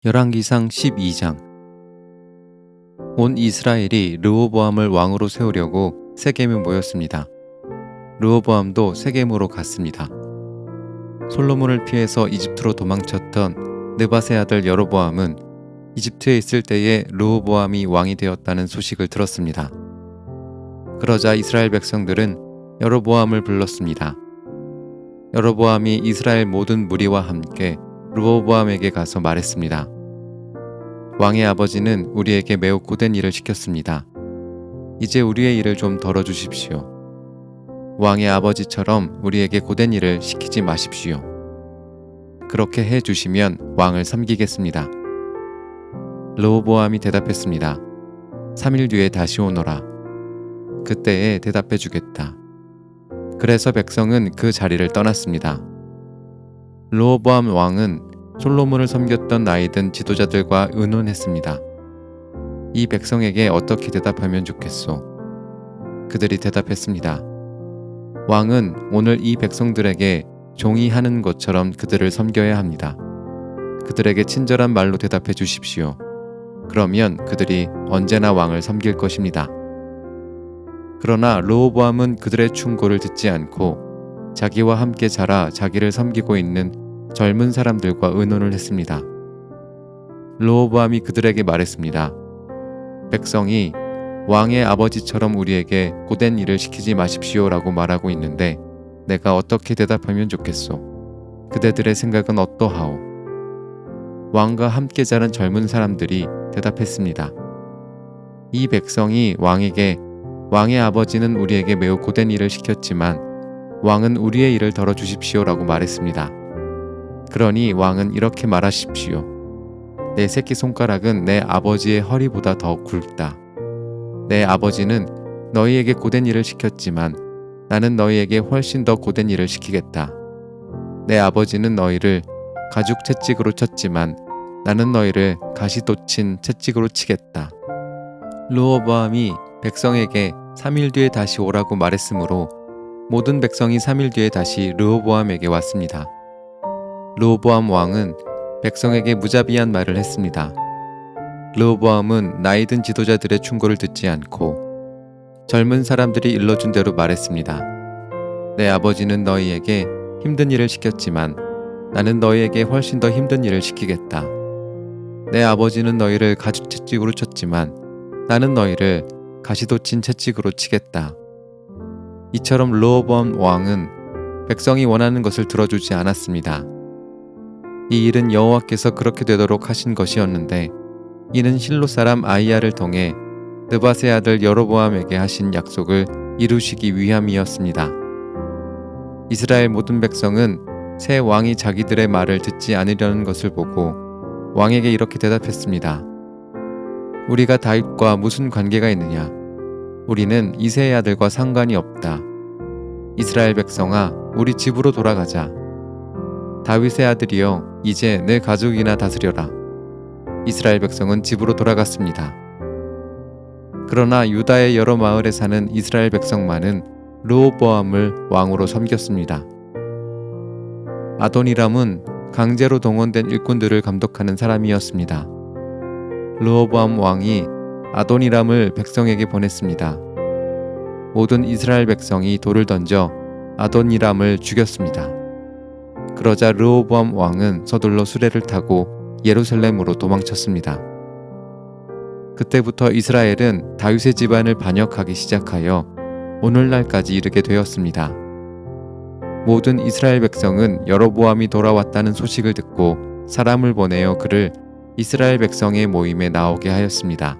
열왕기상 12장. 온 이스라엘이 르호보암을 왕으로 세우려고 세겜에 모였습니다. 르호보암도 세겜으로 갔습니다. 솔로몬을 피해서 이집트로 도망쳤던 느밧의 아들 여로보암은 이집트에 있을 때에 르호보암이 왕이 되었다는 소식을 들었습니다. 그러자 이스라엘 백성들은 여로보암을 불렀습니다. 여로보암이 이스라엘 모든 무리와 함께 르호보암에게 가서 말했습니다. 왕의 아버지는 우리에게 매우 고된 일을 시켰습니다. 이제 우리의 일을 좀 덜어주십시오. 왕의 아버지처럼 우리에게 고된 일을 시키지 마십시오. 그렇게 해주시면 왕을 섬기겠습니다. 르호보암이 대답했습니다. 3일 뒤에 다시 오너라. 그때에 대답해주겠다. 그래서 백성은 그 자리를 떠났습니다. 르호보암 왕은 솔로몬을 섬겼던 나이든 지도자들과 의논했습니다. 이 백성에게 어떻게 대답하면 좋겠소? 그들이 대답했습니다. 왕은 오늘 이 백성들에게 종이 하는 것처럼 그들을 섬겨야 합니다. 그들에게 친절한 말로 대답해 주십시오. 그러면 그들이 언제나 왕을 섬길 것입니다. 그러나 르호보암은 그들의 충고를 듣지 않고 자기와 함께 자라 자기를 섬기고 있는 젊은 사람들과 의논을 했습니다. 르호보암이 그들에게 말했습니다. 백성이 왕의 아버지처럼 우리에게 고된 일을 시키지 마십시오라고 말하고 있는데 내가 어떻게 대답하면 좋겠소? 그대들의 생각은 어떠하오? 왕과 함께 자란 젊은 사람들이 대답했습니다. 이 백성이 왕에게 왕의 아버지는 우리에게 매우 고된 일을 시켰지만 왕은 우리의 일을 덜어주십시오라고 말했습니다. 그러니 왕은 이렇게 말하십시오. 내 새끼손가락은 내 아버지의 허리보다 더 굵다. 내 아버지는 너희에게 고된 일을 시켰지만 나는 너희에게 훨씬 더 고된 일을 시키겠다. 내 아버지는 너희를 가죽 채찍으로 쳤지만 나는 너희를 가시돋친 채찍으로 치겠다. 르호보암이 백성에게 3일 뒤에 다시 오라고 말했으므로 모든 백성이 3일 뒤에 다시 르호보암에게 왔습니다. 르호보암 왕은 백성에게 무자비한 말을 했습니다. 르호보암은 나이든 지도자들의 충고를 듣지 않고 젊은 사람들이 일러준 대로 말했습니다. 내 아버지는 너희에게 힘든 일을 시켰지만 나는 너희에게 훨씬 더 힘든 일을 시키겠다. 내 아버지는 너희를 가죽 채찍으로 쳤지만 나는 너희를 가시돋친 채찍으로 치겠다. 이처럼 르호보암 왕은 백성이 원하는 것을 들어주지 않았습니다. 이 일은 여호와께서 그렇게 되도록 하신 것이었는데 이는 실로 사람 아히야를 통해 느밧의 아들 여로보암에게 하신 약속을 이루시기 위함이었습니다. 이스라엘 모든 백성은 새 왕이 자기들의 말을 듣지 않으려는 것을 보고 왕에게 이렇게 대답했습니다. 우리가 다윗과 무슨 관계가 있느냐? 우리는 이새의 아들과 상관이 없다. 이스라엘 백성아, 우리 집으로 돌아가자. 다윗의 아들이여, 이제 내 가족이나 다스려라. 이스라엘 백성은 집으로 돌아갔습니다. 그러나 유다의 여러 마을에 사는 이스라엘 백성만은 르호보암을 왕으로 섬겼습니다. 아도니람은 강제로 동원된 일꾼들을 감독하는 사람이었습니다. 르호보암 왕이 아도니람을 백성에게 보냈습니다. 모든 이스라엘 백성이 돌을 던져 아도니람을 죽였습니다. 그러자 르호보암 왕은 서둘러 수레를 타고 예루살렘으로 도망쳤습니다. 그때부터 이스라엘은 다윗의 집안을 반역하기 시작하여 오늘날까지 이르게 되었습니다. 모든 이스라엘 백성은 여로보암이 돌아왔다는 소식을 듣고 사람을 보내어 그를 이스라엘 백성의 모임에 나오게 하였습니다.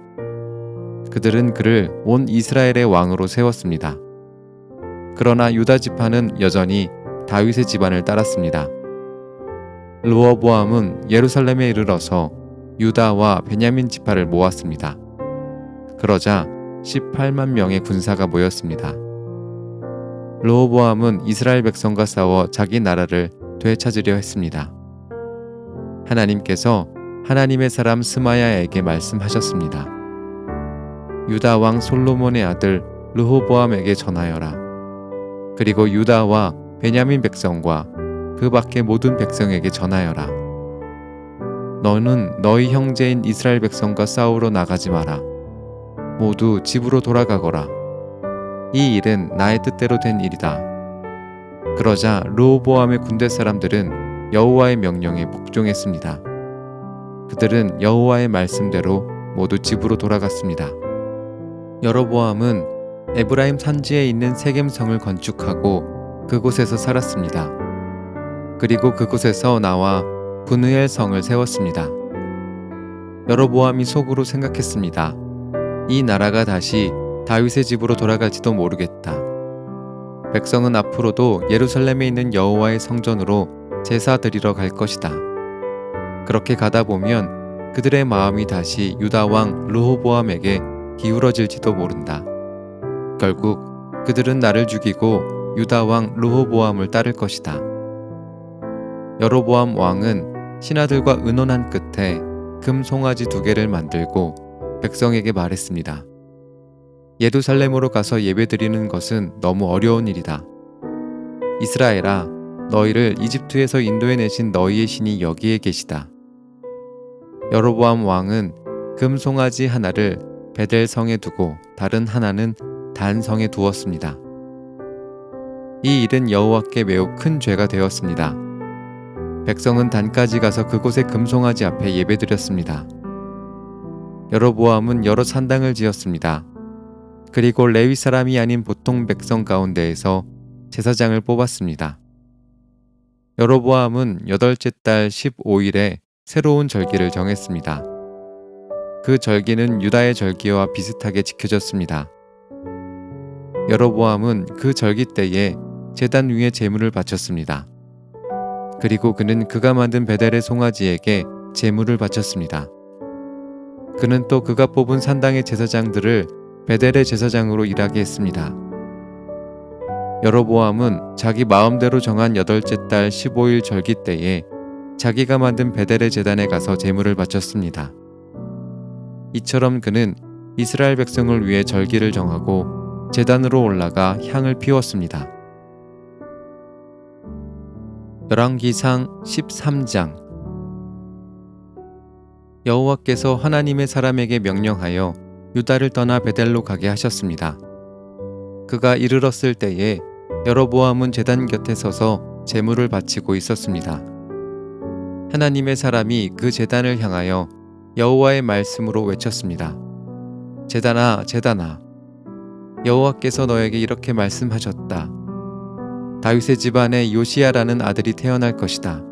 그들은 그를 온 이스라엘의 왕으로 세웠습니다. 그러나 유다 지파는 여전히 다윗의 집안을 따랐습니다. 르호보암은 예루살렘에 이르러서 유다와 베냐민 지파를 모았습니다. 그러자 18만 명의 군사가 모였습니다. 르호보암은 이스라엘 백성과 싸워 자기 나라를 되찾으려 했습니다. 하나님께서 하나님의 사람 스마야에게 말씀하셨습니다. 유다 왕 솔로몬의 아들 르호보암에게 전하여라. 그리고 유다와 베냐민 백성과 그 밖의 모든 백성에게 전하여라. 너는 너희 형제인 이스라엘 백성과 싸우러 나가지 마라. 모두 집으로 돌아가거라. 이 일은 나의 뜻대로 된 일이다. 그러자 르호보암의 군대 사람들은 여호와의 명령에 복종했습니다. 그들은 여호와의 말씀대로 모두 집으로 돌아갔습니다. 여로보암은 에브라임 산지에 있는 세겜성을 건축하고 그곳에서 살았습니다. 그리고 그곳에서 나와 분우엘 성을 세웠습니다. 여로보암이 속으로 생각했습니다. 이 나라가 다시 다윗의 집으로 돌아갈지도 모르겠다. 백성은 앞으로도 예루살렘에 있는 여호와의 성전으로 제사 드리러 갈 것이다. 그렇게 가다 보면 그들의 마음이 다시 유다 왕 르호보암에게 기울어질지도 모른다. 결국 그들은 나를 죽이고 유다 왕 르호보암을 따를 것이다. 여로보암 왕은 신하들과 의논한 끝에 금 송아지 2개를 만들고 백성에게 말했습니다. 예루살렘으로 가서 예배드리는 것은 너무 어려운 일이다. 이스라엘아, 너희를 이집트에서 인도해내신 너희의 신이 여기에 계시다. 여로보암 왕은 금 송아지 하나를 베델 성에 두고 다른 하나는 단 성에 두었습니다. 이 일은 여호와께 매우 큰 죄가 되었습니다. 백성은 단까지 가서 그곳의 금송아지 앞에 예배드렸습니다. 여로보암은 여러 산당을 지었습니다. 그리고 레위 사람이 아닌 보통 백성 가운데에서 제사장을 뽑았습니다. 여로보암은 8째 달 15일에 새로운 절기를 정했습니다. 그 절기는 유다의 절기와 비슷하게 지켜졌습니다. 여로보암은 그 절기 때에 제단 위에 제물을 바쳤습니다. 그리고 그는 그가 만든 베델의 송아지에게 제물을 바쳤습니다. 그는 또 그가 뽑은 산당의 제사장들을 베델의 제사장으로 일하게 했습니다. 여로보암은 자기 마음대로 정한 8째 달 15일 절기 때에 자기가 만든 베델의 제단에 가서 제물을 바쳤습니다. 이처럼 그는 이스라엘 백성을 위해 절기를 정하고 제단으로 올라가 향을 피웠습니다. 열왕기상 13장. 여호와께서 하나님의 사람에게 명령하여 유다를 떠나 베델로 가게 하셨습니다. 그가 이르렀을 때에 여로보암은 제단 곁에 서서 제물을 바치고 있었습니다. 하나님의 사람이 그 제단을 향하여 여호와의 말씀으로 외쳤습니다. 제단아, 제단아, 여호와께서 너에게 이렇게 말씀하셨다. 다윗의 집안에 요시야라는 아들이 태어날 것이다.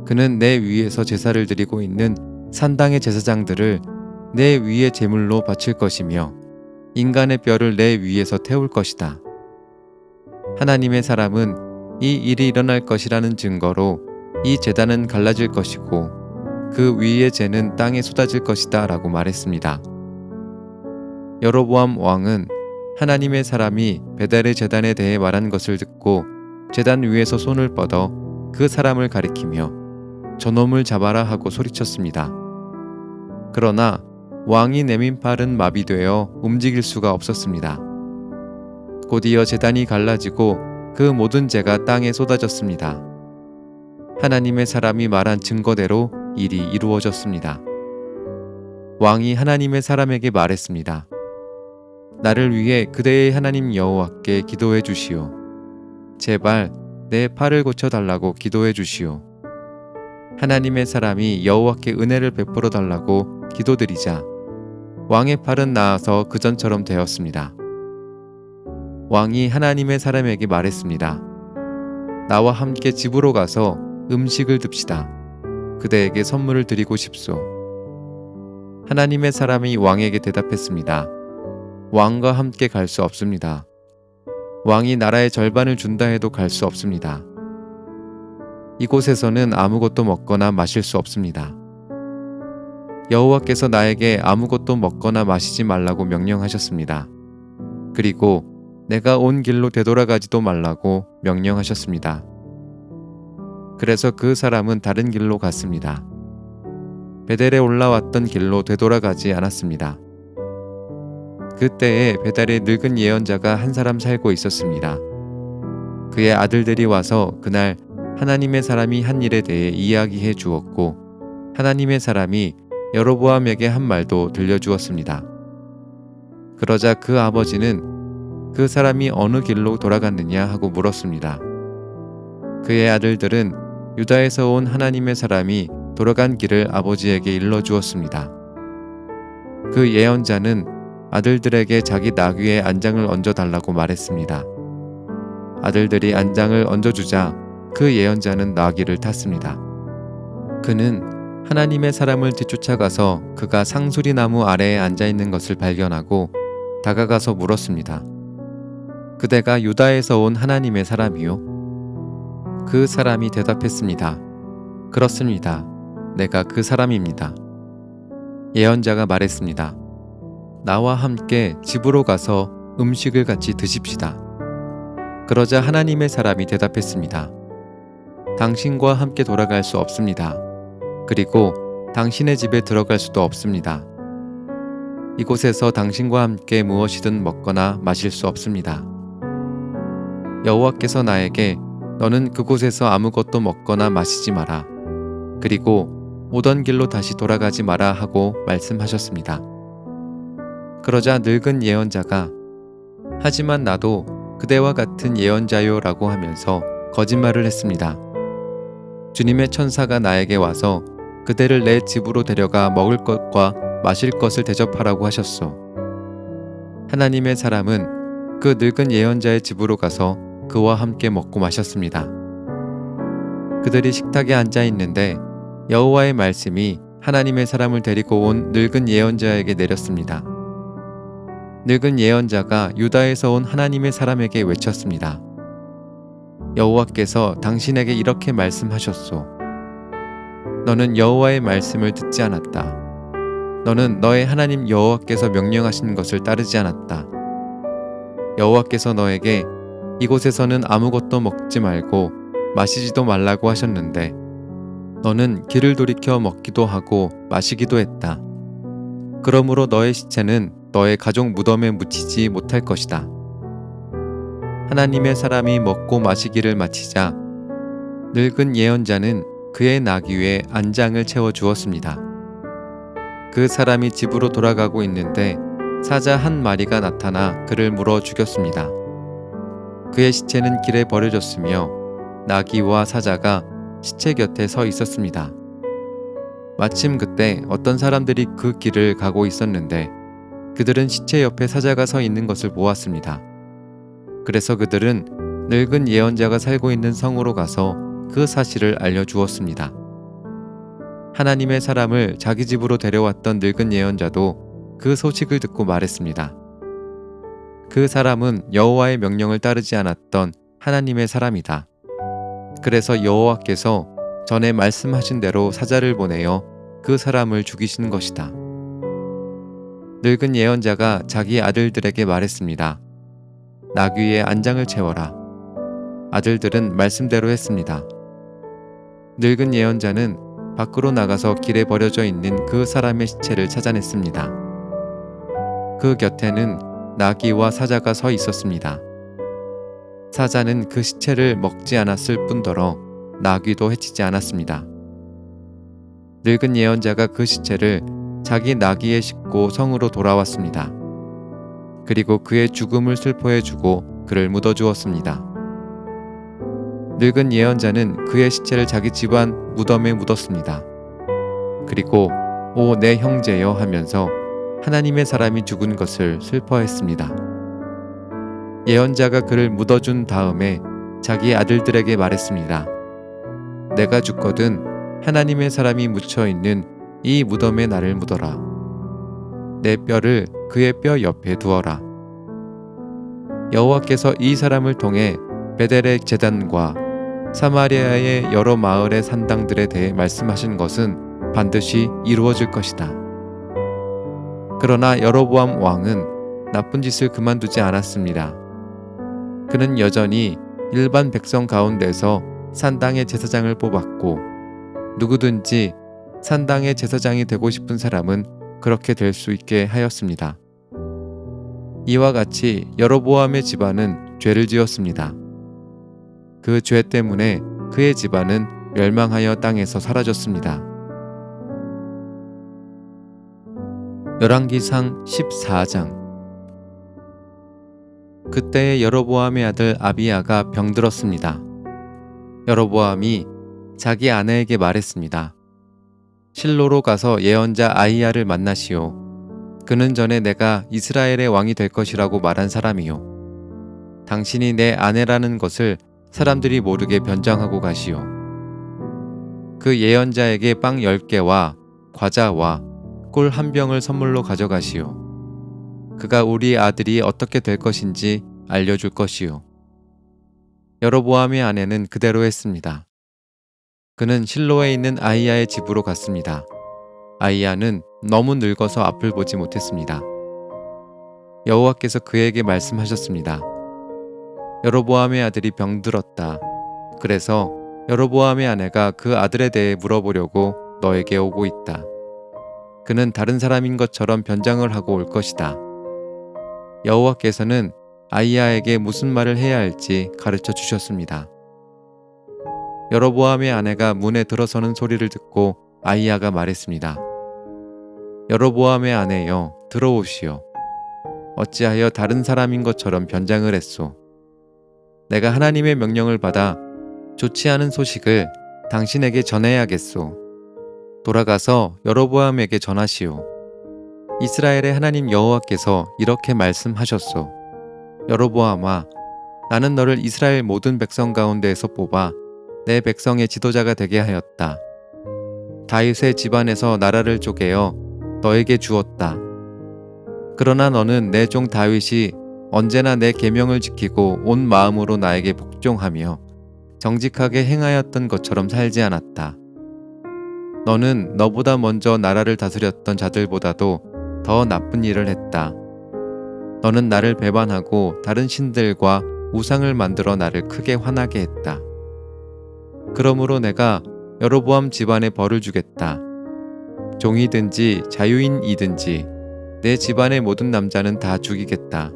그는 내 위에서 제사를 드리고 있는 산당의 제사장들을 내 위에 제물로 바칠 것이며 인간의 뼈를 내 위에서 태울 것이다. 하나님의 사람은 이 일이 일어날 것이라는 증거로 이 제단은 갈라질 것이고 그 위의 재는 땅에 쏟아질 것이다 라고 말했습니다. 여로보암 왕은 하나님의 사람이 베델의 제단에 대해 말한 것을 듣고 제단 위에서 손을 뻗어 그 사람을 가리키며 저놈을 잡아라 하고 소리쳤습니다. 그러나 왕이 내민 팔은 마비되어 움직일 수가 없었습니다. 곧이어 제단이 갈라지고 그 모든 재가 땅에 쏟아졌습니다. 하나님의 사람이 말한 증거대로 일이 이루어졌습니다. 왕이 하나님의 사람에게 말했습니다. 나를 위해 그대의 하나님 여호와께 기도해 주시오. 제발 내 팔을 고쳐 달라고 기도해 주시오. 하나님의 사람이 여호와께 은혜를 베풀어 달라고 기도드리자 왕의 팔은 나아서 그전처럼 되었습니다. 왕이 하나님의 사람에게 말했습니다. 나와 함께 집으로 가서 음식을 듭시다. 그대에게 선물을 드리고 싶소. 하나님의 사람이 왕에게 대답했습니다. 왕과 함께 갈 수 없습니다. 왕이 나라의 절반을 준다 해도 갈 수 없습니다. 이곳에서는 아무것도 먹거나 마실 수 없습니다. 여호와께서 나에게 아무것도 먹거나 마시지 말라고 명령하셨습니다. 그리고 내가 온 길로 되돌아가지도 말라고 명령하셨습니다. 그래서 그 사람은 다른 길로 갔습니다. 베델에 올라왔던 길로 되돌아가지 않았습니다. 그때에 베델에 늙은 예언자가 한 사람 살고 있었습니다. 그의 아들들이 와서 그날 하나님의 사람이 한 일에 대해 이야기해 주었고 하나님의 사람이 여로보암에게 한 말도 들려주었습니다. 그러자 그 아버지는 그 사람이 어느 길로 돌아갔느냐 하고 물었습니다. 그의 아들들은 유다에서 온 하나님의 사람이 돌아간 길을 아버지에게 일러주었습니다. 그 예언자는 아들들에게 자기 나귀에 안장을 얹어달라고 말했습니다. 아들들이 안장을 얹어주자 그 예언자는 나귀를 탔습니다. 그는 하나님의 사람을 뒤쫓아가서 그가 상수리 나무 아래에 앉아있는 것을 발견하고 다가가서 물었습니다. 그대가 유다에서 온 하나님의 사람이요? 그 사람이 대답했습니다. 그렇습니다. 내가 그 사람입니다. 예언자가 말했습니다. 나와 함께 집으로 가서 음식을 같이 드십시다. 그러자 하나님의 사람이 대답했습니다. 당신과 함께 돌아갈 수 없습니다. 그리고 당신의 집에 들어갈 수도 없습니다. 이곳에서 당신과 함께 무엇이든 먹거나 마실 수 없습니다. 여호와께서 나에게 너는 그곳에서 아무것도 먹거나 마시지 마라. 그리고 오던 길로 다시 돌아가지 마라 하고 말씀하셨습니다. 그러자 늙은 예언자가 하지만 나도 그대와 같은 예언자요 라고 하면서 거짓말을 했습니다. 주님의 천사가 나에게 와서 그대를 내 집으로 데려가 먹을 것과 마실 것을 대접하라고 하셨소. 하나님의 사람은 그 늙은 예언자의 집으로 가서 그와 함께 먹고 마셨습니다. 그들이 식탁에 앉아 있는데 여호와의 말씀이 하나님의 사람을 데리고 온 늙은 예언자에게 내렸습니다. 늙은 예언자가 유다에서 온 하나님의 사람에게 외쳤습니다. 여호와께서 당신에게 이렇게 말씀하셨소. 너는 여호와의 말씀을 듣지 않았다. 너는 너의 하나님 여호와께서 명령하신 것을 따르지 않았다. 여호와께서 너에게 이곳에서는 아무것도 먹지 말고 마시지도 말라고 하셨는데 너는 길을 돌이켜 먹기도 하고 마시기도 했다. 그러므로 너의 시체는 너의 가족 무덤에 묻히지 못할 것이다. 하나님의 사람이 먹고 마시기를 마치자 늙은 예언자는 그의 나귀 위에 안장을 채워 주었습니다. 그 사람이 집으로 돌아가고 있는데 사자 한 마리가 나타나 그를 물어 죽였습니다. 그의 시체는 길에 버려졌으며 나귀와 사자가 시체 곁에 서 있었습니다. 마침 그때 어떤 사람들이 그 길을 가고 있었는데 그들은 시체 옆에 사자가 서 있는 것을 보았습니다. 그래서 그들은 늙은 예언자가 살고 있는 성으로 가서 그 사실을 알려주었습니다. 하나님의 사람을 자기 집으로 데려왔던 늙은 예언자도 그 소식을 듣고 말했습니다. 그 사람은 여호와의 명령을 따르지 않았던 하나님의 사람이다. 그래서 여호와께서 전에 말씀하신 대로 사자를 보내어 그 사람을 죽이신 것이다. 늙은 예언자가 자기 아들들에게 말했습니다. 나귀에 안장을 채워라. 아들들은 말씀대로 했습니다. 늙은 예언자는 밖으로 나가서 길에 버려져 있는 그 사람의 시체를 찾아냈습니다. 그 곁에는 나귀와 사자가 서 있었습니다. 사자는 그 시체를 먹지 않았을 뿐더러 나귀도 해치지 않았습니다. 늙은 예언자가 그 시체를 자기 나귀에 싣고 성으로 돌아왔습니다. 그리고 그의 죽음을 슬퍼해주고 그를 묻어주었습니다. 늙은 예언자는 그의 시체를 자기 집안 무덤에 묻었습니다. 그리고 오 내 형제여 하면서 하나님의 사람이 죽은 것을 슬퍼했습니다. 예언자가 그를 묻어준 다음에 자기 아들들에게 말했습니다. 내가 죽거든 하나님의 사람이 묻혀있는 이 무덤에 나를 묻어라. 내 뼈를 그의 뼈 옆에 두어라. 여호와께서 이 사람을 통해 베델의 제단과 사마리아의 여러 마을의 산당들에 대해 말씀하신 것은 반드시 이루어질 것이다. 그러나 여로보암 왕은 나쁜 짓을 그만두지 않았습니다. 그는 여전히 일반 백성 가운데서 산당의 제사장을 뽑았고 누구든지 산당의 제사장이 되고 싶은 사람은 그렇게 될 수 있게 하였습니다. 이와 같이 여로보암의 집안은 죄를 지었습니다. 그 죄 때문에 그의 집안은 멸망하여 땅에서 사라졌습니다. 열왕기상 14장. 그때에 여로보암의 아들 아비야가 병들었습니다. 여로보암이 자기 아내에게 말했습니다. 실로로 가서 예언자 아히야를 만나시오. 그는 전에 내가 이스라엘의 왕이 될 것이라고 말한 사람이요. 당신이 내 아내라는 것을 사람들이 모르게 변장하고 가시오. 그 예언자에게 빵 10개와 과자와 꿀 1병을 선물로 가져가시오. 그가 우리 아들이 어떻게 될 것인지 알려줄 것이오. 여로보암의 아내는 그대로 했습니다. 그는 실로에 있는 아히야의 집으로 갔습니다. 아히야는 너무 늙어서 앞을 보지 못했습니다. 여호와께서 그에게 말씀하셨습니다. 여로보암의 아들이 병들었다. 그래서 여로보암의 아내가 그 아들에 대해 물어보려고 너에게 오고 있다. 그는 다른 사람인 것처럼 변장을 하고 올 것이다. 여호와께서는 아히야에게 무슨 말을 해야 할지 가르쳐 주셨습니다. 여로보암의 아내가 문에 들어서는 소리를 듣고 아히야가 말했습니다. 여로보암의 아내여, 들어오시오. 어찌하여 다른 사람인 것처럼 변장을 했소? 내가 하나님의 명령을 받아 좋지 않은 소식을 당신에게 전해야겠소. 돌아가서 여로보암에게 전하시오. 이스라엘의 하나님 여호와께서 이렇게 말씀하셨소. 여로보암아, 나는 너를 이스라엘 모든 백성 가운데에서 뽑아 내 백성의 지도자가 되게 하였다. 다윗의 집안에서 나라를 쪼개어 너에게 주었다. 그러나 너는 내 종 다윗이 언제나 내 계명을 지키고 온 마음으로 나에게 복종하며 정직하게 행하였던 것처럼 살지 않았다. 너는 너보다 먼저 나라를 다스렸던 자들보다도 더 나쁜 일을 했다. 너는 나를 배반하고 다른 신들과 우상을 만들어 나를 크게 화나게 했다. 그러므로 내가 여로보암 집안에 벌을 주겠다. 종이든지 자유인이든지 내 집안의 모든 남자는 다 죽이겠다.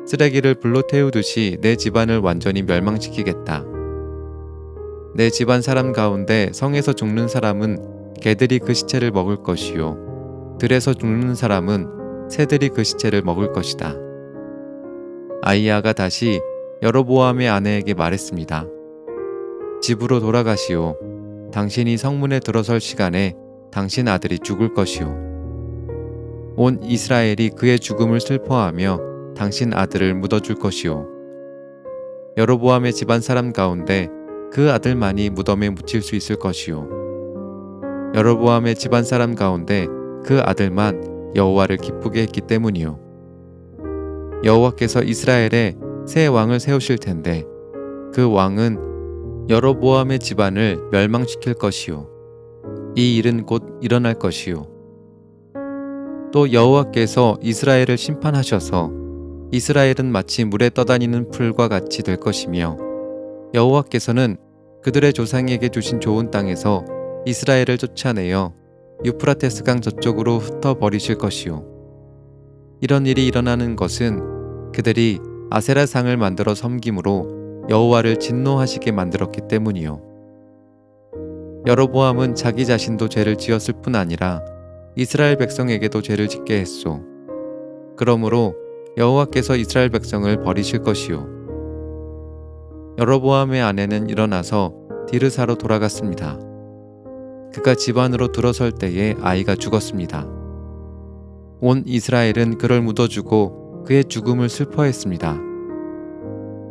쓰레기를 불로 태우듯이 내 집안을 완전히 멸망시키겠다. 내 집안 사람 가운데 성에서 죽는 사람은 개들이 그 시체를 먹을 것이요, 들에서 죽는 사람은 새들이 그 시체를 먹을 것이다. 아히야가 다시 여로보암의 아내에게 말했습니다. 집으로 돌아가시오. 당신이 성문에 들어설 시간에 당신 아들이 죽을 것이오. 온 이스라엘이 그의 죽음을 슬퍼하며 당신 아들을 묻어줄 것이오. 여로보암의 집안 사람 가운데 그 아들만이 무덤에 묻힐 수 있을 것이오. 여로보암의 집안 사람 가운데 그 아들만 여호와를 기쁘게 했기 때문이오. 여호와께서 이스라엘에 새 왕을 세우실 텐데 그 왕은 여로보암의 집안을 멸망시킬 것이오. 이 일은 곧 일어날 것이오. 또 여호와께서 이스라엘을 심판하셔서 이스라엘은 마치 물에 떠다니는 풀과 같이 될 것이며 여호와께서는 그들의 조상에게 주신 좋은 땅에서 이스라엘을 쫓아내어 유프라테스 강 저쪽으로 흩어버리실 것이오. 이런 일이 일어나는 것은 그들이 아세라 상을 만들어 섬김으로 여호와를 진노하시게 만들었기 때문이요. 여로보암은 자기 자신도 죄를 지었을 뿐 아니라 이스라엘 백성에게도 죄를 짓게 했소. 그러므로 여호와께서 이스라엘 백성을 버리실 것이요. 여로보암의 아내는 일어나서 디르사로 돌아갔습니다. 그가 집 안으로 들어설 때에 아이가 죽었습니다. 온 이스라엘은 그를 묻어주고 그의 죽음을 슬퍼했습니다.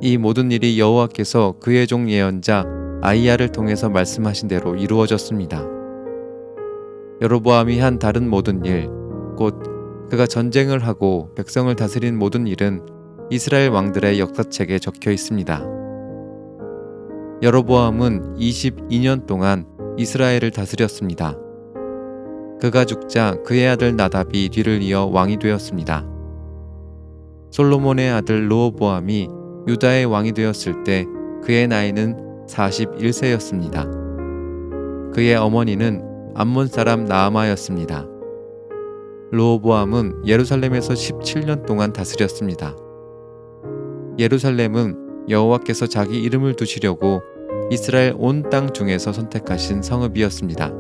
이 모든 일이 여호와께서 그의 종 예언자 아히야를 통해서 말씀하신 대로 이루어졌습니다. 여로보암이 한 다른 모든 일, 곧 그가 전쟁을 하고 백성을 다스린 모든 일은 이스라엘 왕들의 역사책에 적혀 있습니다. 여로보암은 22년 동안 이스라엘을 다스렸습니다. 그가 죽자 그의 아들 나답이 뒤를 이어 왕이 되었습니다. 솔로몬의 아들 르호보암이 유다의 왕이 되었을 때 그의 나이는 41세였습니다. 그의 어머니는 암몬 사람 나아마였습니다. 르호보암은 예루살렘에서 17년 동안 다스렸습니다. 예루살렘은 여호와께서 자기 이름을 두시려고 이스라엘 온 땅 중에서 선택하신 성읍이었습니다.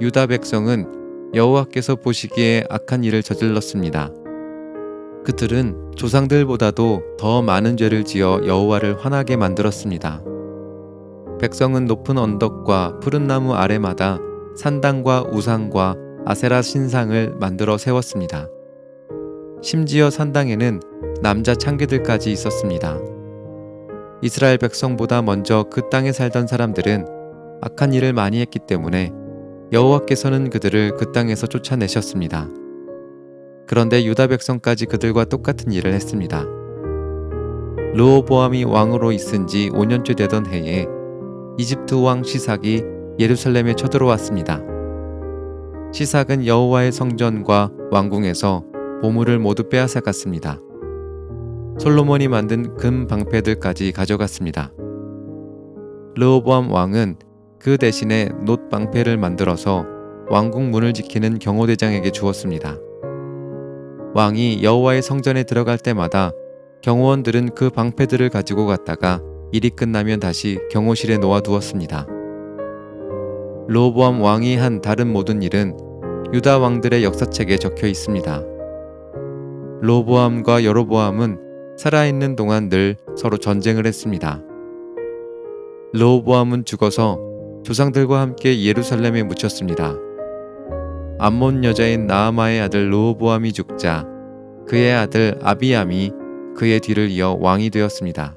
유다 백성은 여호와께서 보시기에 악한 일을 저질렀습니다. 그들은 조상들보다도 더 많은 죄를 지어 여호와를 화나게 만들었습니다. 백성은 높은 언덕과 푸른 나무 아래마다 산당과 우상과 아세라 신상을 만들어 세웠습니다. 심지어 산당에는 남자 창기들까지 있었습니다. 이스라엘 백성보다 먼저 그 땅에 살던 사람들은 악한 일을 많이 했기 때문에 여호와께서는 그들을 그 땅에서 쫓아내셨습니다. 그런데 유다 백성까지 그들과 똑같은 일을 했습니다. 르호보암이 왕으로 있은 지 5년째 되던 해에 이집트 왕 시삭이 예루살렘에 쳐들어왔습니다. 시삭은 여호와의 성전과 왕궁에서 보물을 모두 빼앗아갔습니다. 솔로몬이 만든 금 방패들까지 가져갔습니다. 르호보암 왕은 그 대신에 놋 방패를 만들어서 왕궁 문을 지키는 경호대장에게 주었습니다. 왕이 여호와의 성전에 들어갈 때마다 경호원들은 그 방패들을 가지고 갔다가 일이 끝나면 다시 경호실에 놓아두었습니다. 르호보암 왕이 한 다른 모든 일은 유다 왕들의 역사책에 적혀 있습니다. 르호보암과 여로보암은 살아있는 동안 늘 서로 전쟁을 했습니다. 르호보암은 죽어서 조상들과 함께 예루살렘에 묻혔습니다. 암몬 여자인 나아마의 아들 르호보암이 죽자 그의 아들 아비암이 그의 뒤를 이어 왕이 되었습니다.